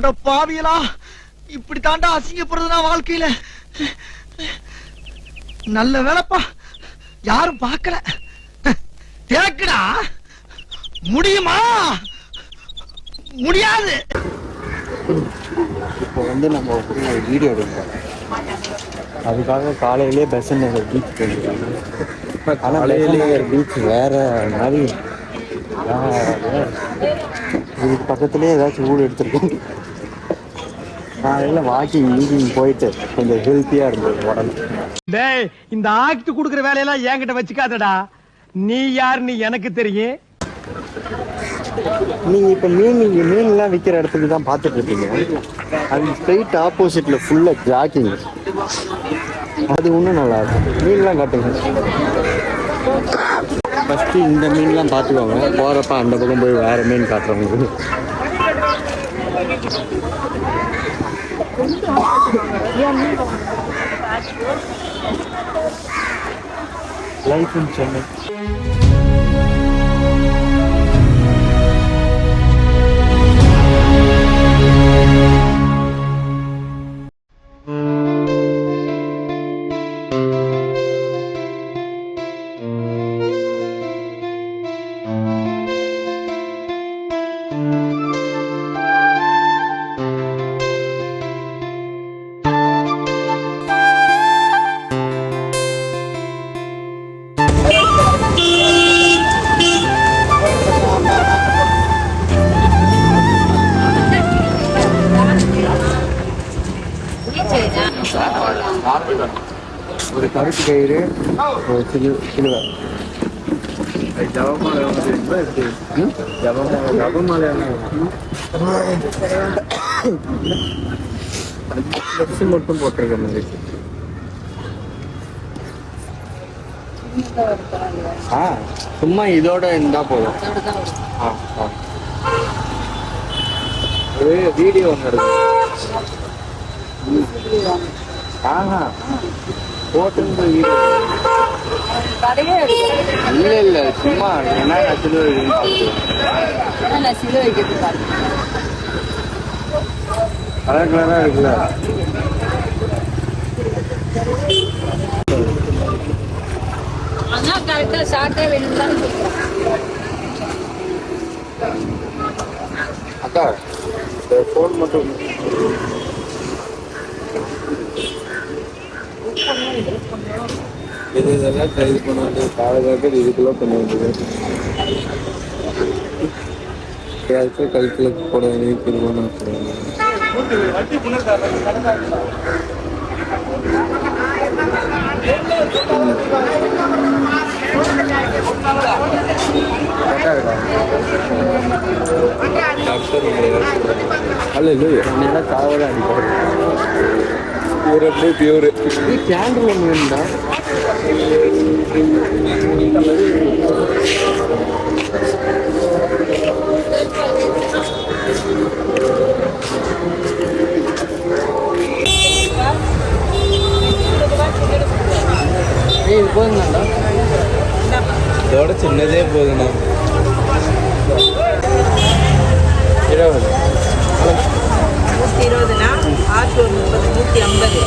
அட பாவியலா, இப்படி தாண்டா அசிங்கப்படுறதுனா வாழ்க்கையில. நல்ல வேலைப்பா, யாரும் பார்க்கல. தேக்குடா, முடியுமா? முடியாது. இப்போ நம்ம ஒரு வீடியோ எடுப்போம். அதுக்காக காலையிலேயே பெசன் நகர் பீச் போயிருக்காங்க. ஆனால் பெசன் நகர் பீச் வேற மாதிரி. இதுக்கு பக்கத்துலேயே ஏதாச்சும் வீடு எடுத்துருக்கோம். காலையில் வாக்கிங் போயிட்டு கொஞ்சம் ஹெல்த்தியாக இருந்தது உடம்பு. டேய், இந்த ஆக்ட் குடுக்குற வேலையெல்லாம் என்கிட்ட வச்சுக்காதடா. நீ யாருன்னு எனக்கு தெரியும். நீங்கள் இப்போ மீன்லாம் விற்கிற இடத்துக்கு தான் பார்த்துட்டு இருப்பீங்க. அது ஸ்ட்ரெயிட் ஆப்போசிட்டில் ஃபுல்லாக ஜாக்கிங். அது இன்னும் நல்லா இருக்கும். மீன்லாம் காட்டுங்க. ஃபஸ்ட்டு இந்த மீன்லாம் பார்த்துக்கோங்க. போகிறப்ப அந்த பக்கம் போய் வேறு மீன் காட்டுறவங்க. லைஃப் இன் சென்னை. ஒரு கருப்பு கயிறு, ஒரு சிலுவை. மட்டும் போட்டிருக்க மாதிரி. சும்மா இதோட இருந்தா போதும். ஒரு வீடியோ ஒன்று இருக்கு. போட்டு வீடியோ இல்ல சும்மா என்ன கலர் கலரா இருக்குல்ல. அக்கா போன் மட்டும் இதெல்லாம் ட்ரை பண்ண வேண்டியது. பாதுகாக்க இதுக்குள்ள பண்ண வேண்டியது. கழுத்துல போட வேண்டியது. திருமணம் அல்ல இல்லையா காவல அடிப்போம். பியூர் கேண்டில் ஒன்று வேணுண்டா. போதுங்கண்ணா, இதோட சின்னதே போதுண்ணா. 20 120னா 630 150.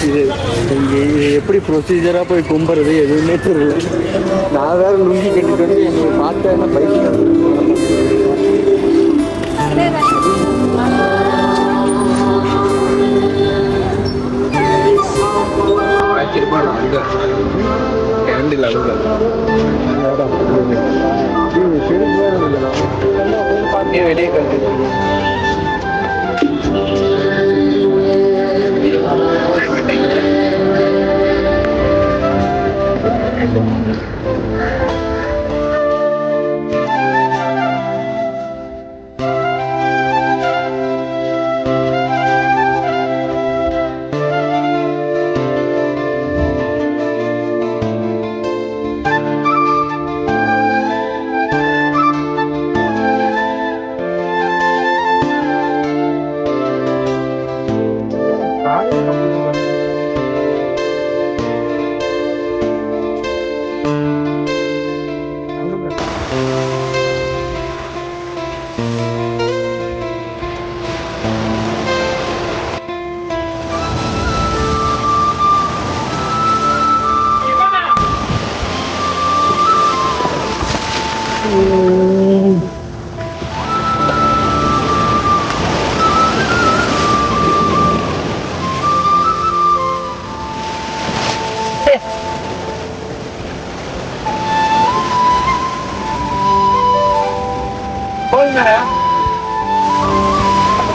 இது எப்படி ப்ரொசீஜராக போய் கும்புறது எதுவுமே தெரியல. நான் வேற லுங்கி கட்டிட்டு வந்து என்னை பார்த்தேன்னா பைக் கேண்டில் அழுகா வெளியே கட்டு.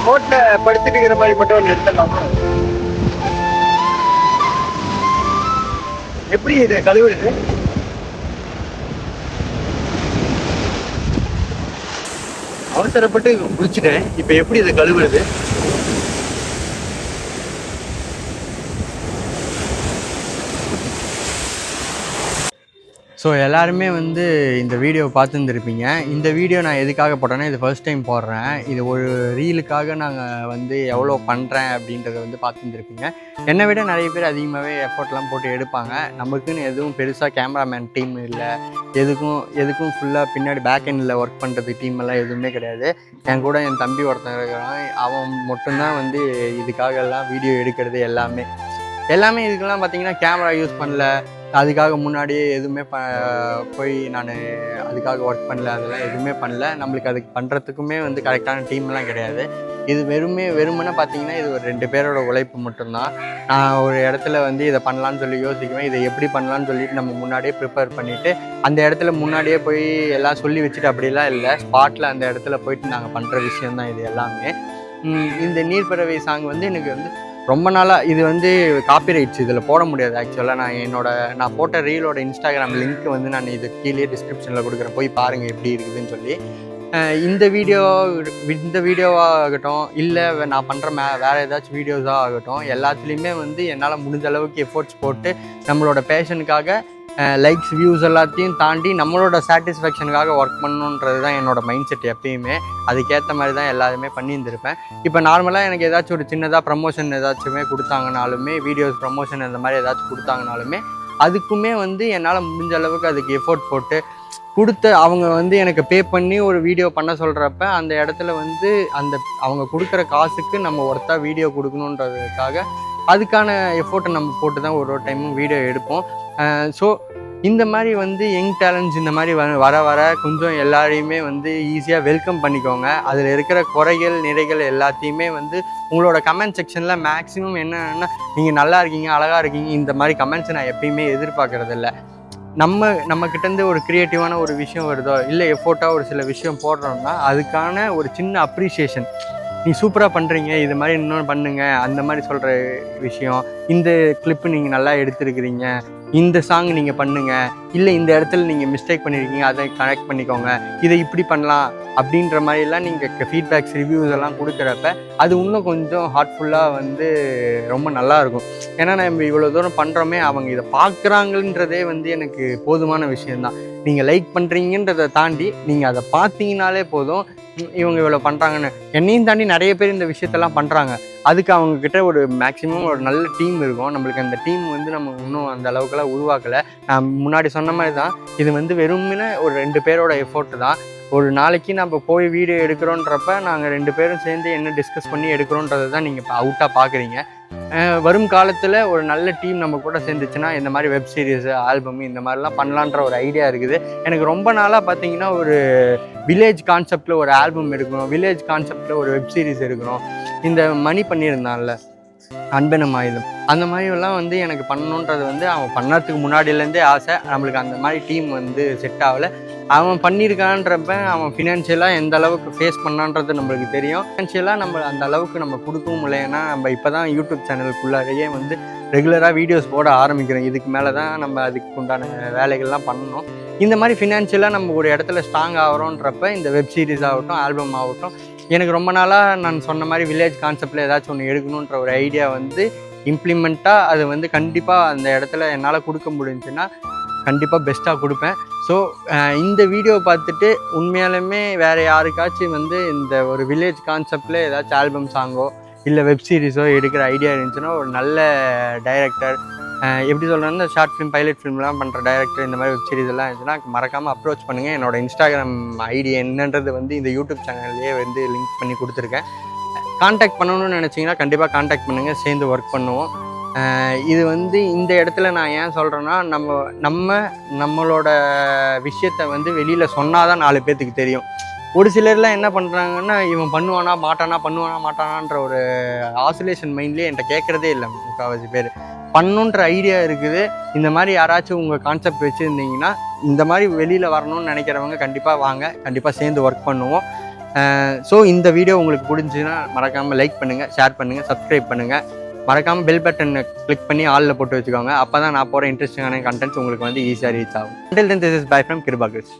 போட்ல படுத்துட்டு இருக்கிற மாதிரி மட்டும் ஒன்று எடுத்துடலாமா? எப்படி இது கழுவுறது? அவசரப்பட்டு குளிச்சுட்டேன். இப்ப எப்படி இதை கழுவுறது? ஸோ எல்லாருமே வந்து இந்த வீடியோ பார்த்துருந்துருப்பீங்க. இந்த வீடியோ நான் எதுக்காக போட்டேன்னா, இது ஃபர்ஸ்ட் டைம் போடுறேன். இது ஒரு ரீலுக்காக நாங்கள் வந்து எவ்வளோ பண்ணுறேன் அப்படின்றத வந்து பார்த்துருந்துருப்பீங்க. என்னை விட நிறைய பேர் அதிகமாகவே எஃபோர்ட்லாம் போட்டு எடுப்பாங்க. நமக்குன்னு எதுவும் பெருசாக கேமராமேன் டீம் இல்லை, எதுக்கும் ஃபுல்லாக பின்னாடி பேக் எண்டில் ஒர்க் பண்ணுறது டீம் எல்லாம் எதுவுமே கிடையாது. என் கூட என் தம்பி ஒருத்தன் இருக்கிறான், அவன் மட்டும்தான் வந்து இதுக்காக எல்லாம் வீடியோ எடுக்கிறது எல்லாமே இதுக்கெல்லாம் பார்த்தீங்கன்னா கேமரா யூஸ் பண்ணல, அதுக்காக முன்னாடியே எதுவுமே போய் நான் அதுக்காக ஒர்க் பண்ணல, அதெல்லாம் எதுவுமே பண்ணல. நம்மளுக்கு அதுக்கு பண்ணுறதுக்குமே வந்து கரெக்டான டீம்லாம் கிடையாது. இது வெறுமனே பார்த்தீங்கன்னா இது ஒரு 2 பேரோட உழைப்பு மட்டும்தான். நான் ஒரு இடத்துல வந்து இதை பண்ணலான்னு சொல்லி யோசிக்குவேன், இதை எப்படி பண்ணலான்னு சொல்லிட்டு நம்ம முன்னாடியே ப்ரிப்பேர் பண்ணிவிட்டு அந்த இடத்துல முன்னாடியே போய் எல்லாம் சொல்லி வச்சுட்டு அப்படிலாம் இல்லை, ஸ்பாட்டில் அந்த இடத்துல போயிட்டு நாங்கள் பண்ணுற விஷயந்தான் இது எல்லாமே. இந்த நீர்ப்பறவை சாங் வந்து எனக்கு வந்து ரொம்ப நாளாக இது வந்து காப்பிரைட்ஸ் இதில் போட முடியாது. ஆக்சுவலாக நான் போட்ட ரீலோட இன்ஸ்டாகிராம் லிங்க் வந்து நான் இது கீழே டிஸ்கிரிப்ஷனில் கொடுக்குறேன், போய் பாருங்கள் எப்படி இருக்குதுன்னு சொல்லி. இந்த வீடியோவாகட்டும் இல்லை நான் பண்ணுற வேறு ஏதாச்சும் வீடியோஸாக ஆகட்டும், எல்லாத்துலேயுமே வந்து என்னால் முடிஞ்ச அளவுக்கு எஃபோர்ட்ஸ் போட்டு நம்மளோட பேஷனுக்காக லைக்ஸ் வியூஸ் எல்லாத்தையும் தாண்டி நம்மளோட சாட்டிஸ்ஃபேக்ஷனுக்காக ஒர்க் பண்ணணுன்றது தான் என்னோடய மைண்ட் செட் எப்பயுமே. அதுக்கேற்ற மாதிரி தான் எல்லாருமே பண்ணியிருந்திருப்பேன். இப்போ நார்மலாக எனக்கு ஏதாச்சும் ஒரு சின்னதாக ப்ரமோஷன் ஏதாச்சுமே கொடுத்தாங்கனாலுமே, வீடியோஸ் ப்ரமோஷன் இந்த மாதிரி ஏதாச்சும் கொடுத்தாங்கனாலுமே அதுக்குமே வந்து என்னால் முடிஞ்ச அளவுக்கு அதுக்கு எஃபோர்ட் போட்டு அவங்க வந்து எனக்கு பே பண்ணி ஒரு வீடியோ பண்ண சொல்கிறப்ப அந்த இடத்துல வந்து அவங்க கொடுக்குற காசுக்கு நம்ம ஒர்த்தாக வீடியோ கொடுக்கணுன்றதுக்காக அதுக்கான எஃபோர்ட்டை நம்ம போட்டு தான் ஒரு டைமும் வீடியோ எடுப்போம். ஸோ இந்த மாதிரி வந்து யங் டேலண்ட்ஸ் இந்த மாதிரி வர கொஞ்சம் எல்லாரையுமே வந்து ஈஸியாக வெல்கம் பண்ணிக்கோங்க. அதில் இருக்கிற குறைகள் நிறைகள் எல்லாத்தையுமே வந்து உங்களோட கமெண்ட் செக்ஷனில் மேக்ஸிமம் என்னென்னா, நீங்கள் நல்லா இருக்கீங்க, அழகாக இருக்கீங்க, இந்த மாதிரி கமெண்ட்ஸ் நான் எப்பயுமே எதிர்பார்க்குறதில்ல. நம்மக்கிட்டேருந்து ஒரு க்ரியேட்டிவான ஒரு விஷயம் வருதோ இல்லை எஃபோர்ட்டாக ஒரு சில விஷயம் போடுறோம்னா அதுக்கான ஒரு சின்ன அப்ரிஷியேஷன், நீ சூப்பராக பண்ணுறீங்க, இது மாதிரி இன்னொன்று பண்ணுங்கள், அந்த மாதிரி சொல்கிற விஷயம், இந்த கிளிப்பு நீங்கள் நல்லா எடுத்துருக்கிறீங்க, இந்த சாங் நீங்கள் பண்ணுங்கள், இல்லை இந்த இடத்துல நீங்கள் மிஸ்டேக் பண்ணியிருக்கீங்க அதை கனெக்ட் பண்ணிக்கோங்க, இதை இப்படி பண்ணலாம் அப்படின்ற மாதிரிலாம் நீங்கள் ஃபீட்பேக்ஸ் ரிவ்யூஸ் எல்லாம் கொடுக்குறப்ப அது இன்னும் கொஞ்சம் ஹார்ட்ஃபுல்லாக வந்து ரொம்ப நல்லாயிருக்கும். ஏன்னா நம்ம இவ்வளோ தூரம் பண்ணுறோமே, அவங்க இதை பார்க்குறாங்கன்றதே வந்து எனக்கு போதுமான விஷயந்தான். நீங்கள் லைக் பண்ணுறீங்கன்றதை தாண்டி நீங்கள் அதை பார்த்தீங்கனாலே போதும், இவங்க இவ்வளோ பண்ணுறாங்கன்னு. என்னையும் தாண்டி நிறைய பேர் இந்த விஷயத்தெல்லாம் பண்ணுறாங்க. அதுக்கு அவங்கக்கிட்ட ஒரு மேக்ஸிமம் ஒரு நல்ல டீம் இருக்கும். நம்மளுக்கு அந்த டீம் வந்து நம்ம இன்னும் அந்த அளவுக்குலாம் உருவாக்கலை. நான் முன்னாடி சொன்ன மாதிரி தான், இது வந்து வெறும்னே ஒரு 2 பேரோட எஃபோர்ட்டு தான். ஒரு நாளைக்கு நம்ம போய் வீடியோ எடுக்கிறோன்றப்ப நாங்கள் 2 பேரும் சேர்ந்து என்ன டிஸ்கஸ் பண்ணி எடுக்கிறோன்றதை தான் நீங்கள் இப்போ அவுட்டாக பார்க்குறீங்க. வரும் காலத்தில் ஒரு நல்ல டீம் நம்ம கூட சேர்ந்துச்சுன்னா இந்த மாதிரி வெப் சீரிஸு, ஆல்பம் இந்த மாதிரிலாம் பண்ணலான்ற ஒரு ஐடியா இருக்குது. எனக்கு ரொம்ப நாளாக பார்த்தீங்கன்னா ஒரு வில்லேஜ் கான்செப்டில் ஒரு ஆல்பம் எடுக்கணும், வில்லேஜ் கான்செப்டில் ஒரு வெப் சீரிஸ் எடுக்கணும். இந்த மணி பண்ணியிருந்தான்ல அன்பெனும் ஆயுதம், அந்த மாதிரிலாம் வந்து எனக்கு பண்ணணுன்றது வந்து அவன் பண்ணறதுக்கு முன்னாடியிலேருந்தே ஆசை. நம்மளுக்கு அந்த மாதிரி டீம் வந்து செட் ஆகலை. அவன் பண்ணியிருக்கான்றப்ப அவன் ஃபினான்ஷியலாக எந்த அளவுக்கு ஃபேஸ் பண்ணான்றது நம்மளுக்கு தெரியும். ஃபினான்ஷியலாக நம்ம அந்த அளவுக்கு நம்ம கொடுக்கவும் இல்லைன்னா, நம்ம இப்போ தான் யூடியூப் சேனலுக்குள்ளாரையே வந்து ரெகுலராக வீடியோஸ் போட ஆரம்பிக்கிறோம். இதுக்கு மேலே தான் நம்ம அதுக்கு உண்டான வேலைகள்லாம் பண்ணணும். இந்த மாதிரி ஃபினான்ஷியலாக நம்ம ஒரு இடத்துல ஸ்ட்ராங் ஆகிறோன்றப்ப இந்த வெப் சீரிஸ் ஆகட்டும், ஆல்பம் ஆகட்டும், எனக்கு ரொம்ப நாளாக நான் சொன்ன மாதிரி வில்லேஜ் கான்செப்டில் ஏதாச்சும் ஒன்று எடுக்கணுன்ற ஒரு ஐடியா வந்து இம்ப்ளிமெண்ட்டாக அது வந்து கண்டிப்பாக அந்த இடத்துல என்னால் கொடுக்க முடிஞ்சுன்னா கண்டிப்பாக பெஸ்ட்டாக கொடுப்பேன். ஸோ இந்த வீடியோ பார்த்துட்டு உண்மையாலுமே வேறு யாருக்காச்சும் வந்து இந்த ஒரு வில்லேஜ் கான்செப்டில் ஏதாச்சும் ஆல்பம் சாங்கோ இல்லை வெப் சீரிஸோ எடுக்கிற ஐடியா இருந்துச்சுன்னா, ஒரு நல்ல டைரக்டர், எப்படி சொல்கிறேன்னா ஷார்ட் ஃபிலிம், பைலட் ஃபிலிம்லாம் பண்ணுற டைரக்டர், இந்த மாதிரி வெப் சீரிஸ் எல்லாம் இருந்துச்சுன்னா மறக்காமல் அப்ரோச் பண்ணுங்கள். என்னோடய இன்ஸ்டாகிராம் ஐடி என்னன்றது வந்து இந்த யூடியூப் சேனல்லையே வந்து லிங்க் பண்ணி கொடுத்துருக்கேன். கான்டாக்ட் பண்ணணும்னு நினச்சிங்கன்னா கண்டிப்பாக கான்டாக்ட் பண்ணுங்கள், சேர்ந்து ஒர்க் பண்ணுவோம். இது வந்து இந்த இடத்துல நான் ஏன் சொல்கிறேன்னா நம்மளோட விஷயத்த வந்து வெளியில் சொன்னால் தான் 4 பேர்த்துக்கு தெரியும். ஒரு சிலர்லாம் என்ன பண்ணுறாங்கன்னா, இவன் பண்ணுவானா மாட்டானான்ற ஒரு ஆசோலேஷன் மைண்ட்லேயே என்கிட்ட கேட்குறதே இல்லை. முக்கால்வாசி பேர் பண்ணுன்ற ஐடியா இருக்குது. இந்த மாதிரி யாராச்சும் உங்கள் கான்செப்ட் வச்சுருந்தீங்கன்னா, இந்த மாதிரி வெளியில் வரணும்னு நினைக்கிறவங்க கண்டிப்பாக வாங்க, கண்டிப்பாக சேர்ந்து ஒர்க் பண்ணுவோம். ஸோ இந்த வீடியோ உங்களுக்கு பிடிச்சின்னா மறக்காமல் லைக் பண்ணுங்கள், ஷேர் பண்ணுங்கள், சப்ஸ்கிரைப் பண்ணுங்கள். மறக்காமல் பெல் பட்டனை கிளிக் பண்ணி ஆளில் போட்டு வச்சுக்கோங்க. அப்போ தான் நான் போகிற இன்ட்ரெஸ்டிங்கான கண்டென்ட்ஸ் உங்களுக்கு வந்து ஈஸியாக ரீச் ஆகும். Until then, this is bye from Kirba Chris.